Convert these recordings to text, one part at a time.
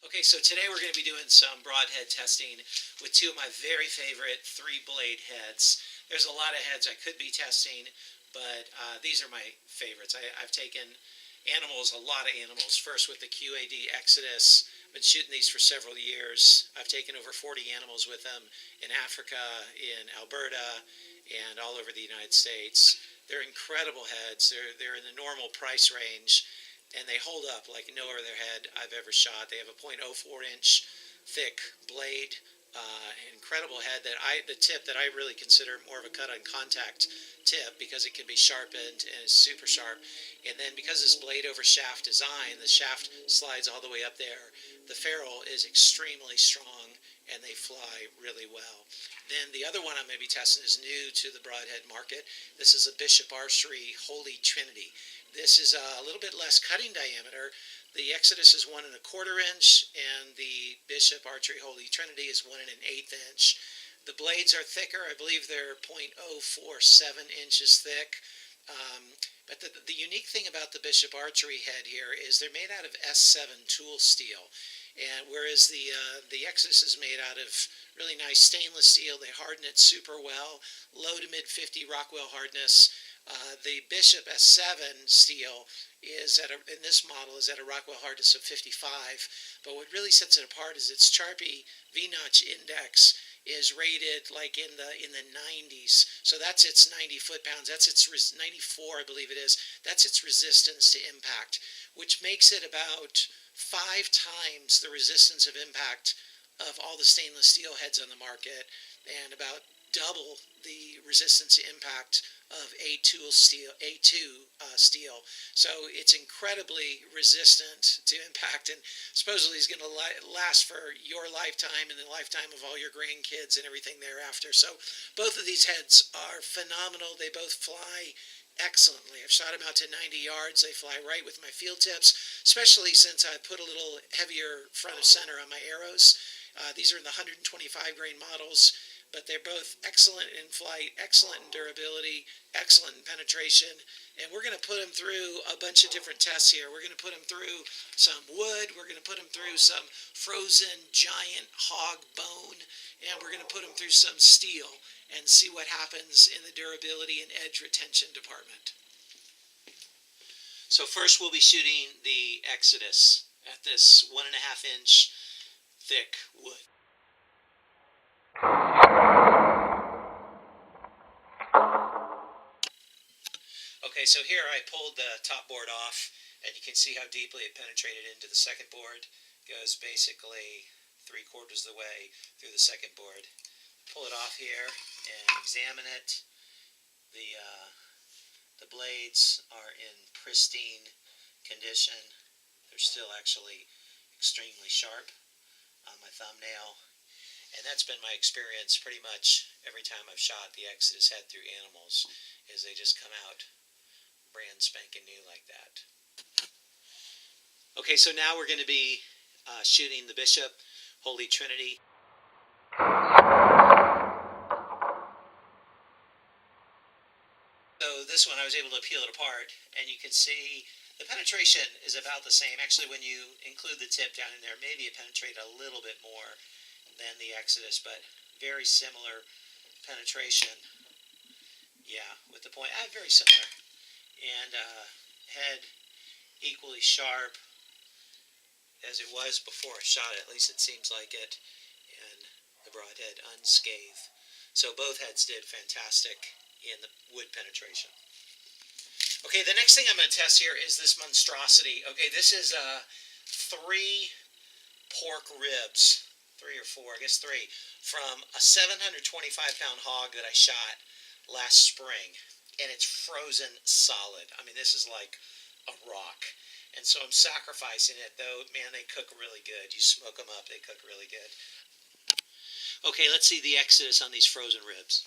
Okay, so today we're going to be doing some broadhead testing with two of my very favorite 3-blade heads. There's a lot of heads I could be testing, but these are my favorites. I've taken animals, a lot of animals, first with the QAD Exodus. I've been shooting these for several years. I've taken over 40 animals with them in Africa, in Alberta, and all over the United States. They're incredible heads. They're in the normal price range, and they hold up like no other head I've ever shot. They have a .04-inch thick blade, incredible head. The tip that I really consider more of a cut on contact tip because it can be sharpened and is super sharp. And then because this blade over shaft design, the shaft slides all the way up there. The ferrule is extremely strong and they fly really well. Then the other one I'm going to be testing is new to the broadhead market. This is a Bishop Archery Holy Trinity. This is a little bit less cutting diameter. The Exodus is 1 1/4 inch, and the Bishop Archery Holy Trinity is 1 1/8 inch. The blades are thicker. I believe they're .047 inches thick. But the unique thing about the Bishop Archery head here is they're made out of S7 tool steel. And whereas the Exodus is made out of really nice stainless steel, they harden it super well, low to mid 50 Rockwell hardness. The Bishop S7 steel is in this model is at a Rockwell hardness of 55. But what really sets it apart is its Charpy V-notch index is rated like in the 90s. So that's its 90 foot-pounds. That's its 94, I believe it is. That's its resistance to impact, which makes it about 5 times the resistance of impact of all the stainless steel heads on the market, and about double the resistance to impact of A2 steel. So it's incredibly resistant to impact, and supposedly is going to last for your lifetime and the lifetime of all your grandkids and everything thereafter. So both of these heads are phenomenal. They both fly excellently. I've shot them out to 90 yards. They fly right with my field tips, especially since I put a little heavier front of center on my arrows. These are in the 125 grain models, but they're both excellent in flight, excellent in durability, excellent in penetration. And we're going to put them through a bunch of different tests here. We're going to put them through some wood. We're going to put them through some frozen giant hog bone. And we're going to put them through some steel and see what happens in the durability and edge retention department. So first we'll be shooting the Exodus at this 1 1/2 inch thick wood. Okay, so here I pulled the top board off, and you can see how deeply it penetrated into the second board. It goes basically 3/4 of the way through the second board. Pull it off here and examine it. The blades are in pristine condition. They're still actually extremely sharp on my thumbnail. And that's been my experience pretty much every time I've shot the Exodus head through animals, is they just come out brand spanking new like that. Okay, so now we're going to be shooting the Bishop Holy Trinity. So this one I was able to peel it apart, and you can see the penetration is about the same. Actually, when you include the tip down in there, maybe it penetrated a little bit more than the Exodus, but very similar penetration. Yeah, with the point, very similar. And head equally sharp as it was before I shot it. At least it seems like it. And the broadhead unscathed. So both heads did fantastic in the wood penetration. Okay, the next thing I'm going to test here is this monstrosity. Okay, this is 3 pork ribs. 3 or 4, I guess 3, from a 725-pound hog that I shot last spring, and it's frozen solid. I mean, this is like a rock, and so I'm sacrificing it, though, man, they cook really good. You smoke them up, they cook really good. Okay, let's see the Exodus on these frozen ribs.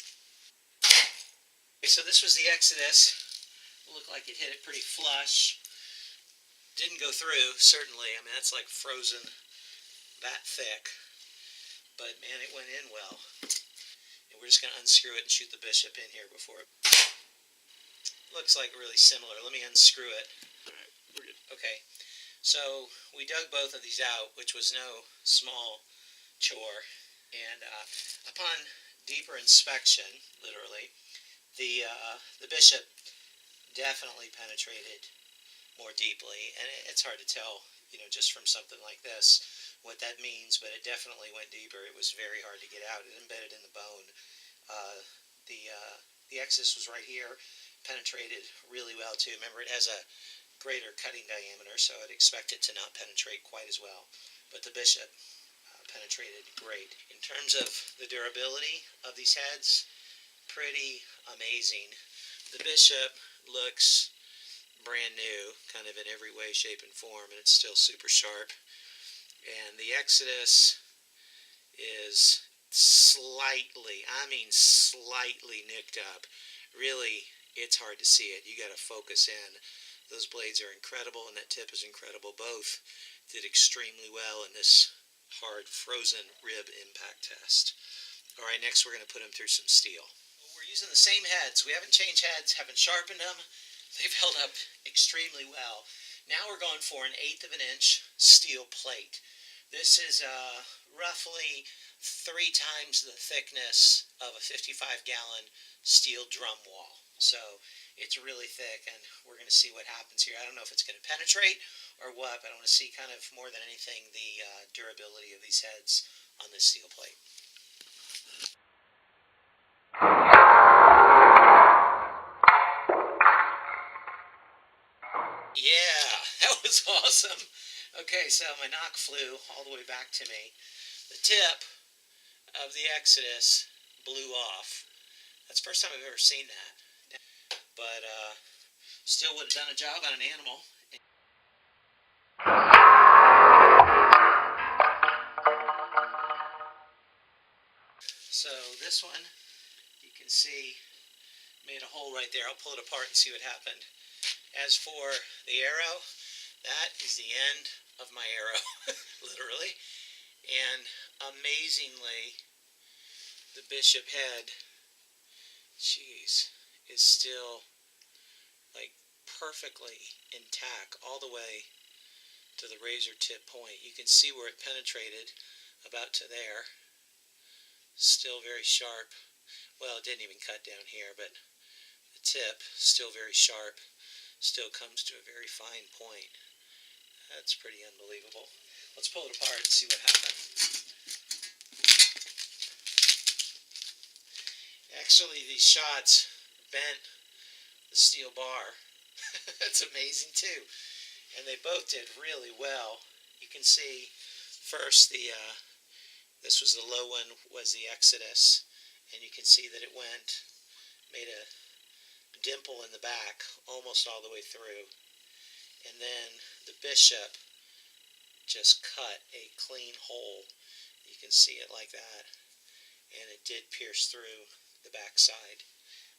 Okay, so this was the Exodus. It looked like it hit it pretty flush. Didn't go through, certainly. I mean, that's like frozen that thick. But man, it went in well. And we're just going to unscrew it and shoot the Bishop in here before it. Looks like really similar. Let me unscrew it. Alright, we're good. Okay. So we dug both of these out, which was no small chore, and upon deeper inspection, literally, the bishop definitely penetrated more deeply, and it's hard to tell, just from something like this, what that means, but it definitely went deeper. It was very hard to get out. It embedded in the bone. Uh, the excess was right here, penetrated really well too. Remember, it has a greater cutting diameter, so I'd expect it to not penetrate quite as well. But the bishop penetrated great. In terms of the durability of these heads, pretty amazing. The bishop looks brand new, kind of in every way, shape, and form, and it's still super sharp. And the Exodus is slightly, I mean slightly nicked up. Really, it's hard to see it. You got to focus in. Those blades are incredible, and that tip is incredible. Both did extremely well in this hard frozen rib impact test. All right, next we're going to put them through some steel. We're using the same heads. We haven't changed heads, haven't sharpened them. They've held up extremely well. Now we're going for an 1/8 of an inch steel plate. This is roughly 3 times the thickness of a 55-gallon steel drum wall. So it's really thick, and we're going to see what happens here. I don't know if it's going to penetrate or what, but I want to see kind of more than anything the durability of these heads on this steel plate. Yeah, that was awesome. Okay, so my knock flew all the way back to me. The tip of the Exodus blew off. That's the first time I've ever seen that. But still would have done a job on an animal. So this one, you can see, made a hole right there. I'll pull it apart and see what happened. As for the arrow, that is the end of my arrow, literally. And amazingly, the bishop head, is still like perfectly intact all the way to the razor tip point. You can see where it penetrated about to there. Still very sharp. Well, it didn't even cut down here, but the tip still very sharp. Still comes to a very fine point. That's pretty unbelievable. Let's pull it apart and see what happened. Actually, these shots bent the steel bar. That's amazing too. And they both did really well. You can see first this was the low one, was the Exodus, and you can see that it made a dimple in the back almost all the way through. And then the bishop just cut a clean hole. You can see it like that. And it did pierce through the backside.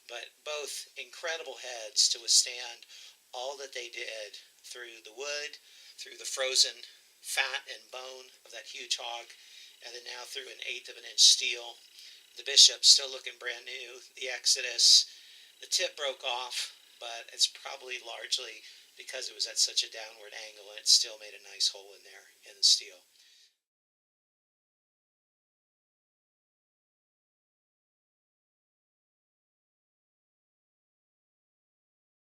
But both incredible heads to withstand all that they did through the wood, through the frozen fat and bone of that huge hog, and then now through an 1/8 of an inch steel. The bishop still looking brand new. The Exodus, the tip broke off, but it's probably largely because it was at such a downward angle, and it still made a nice hole in there in the steel.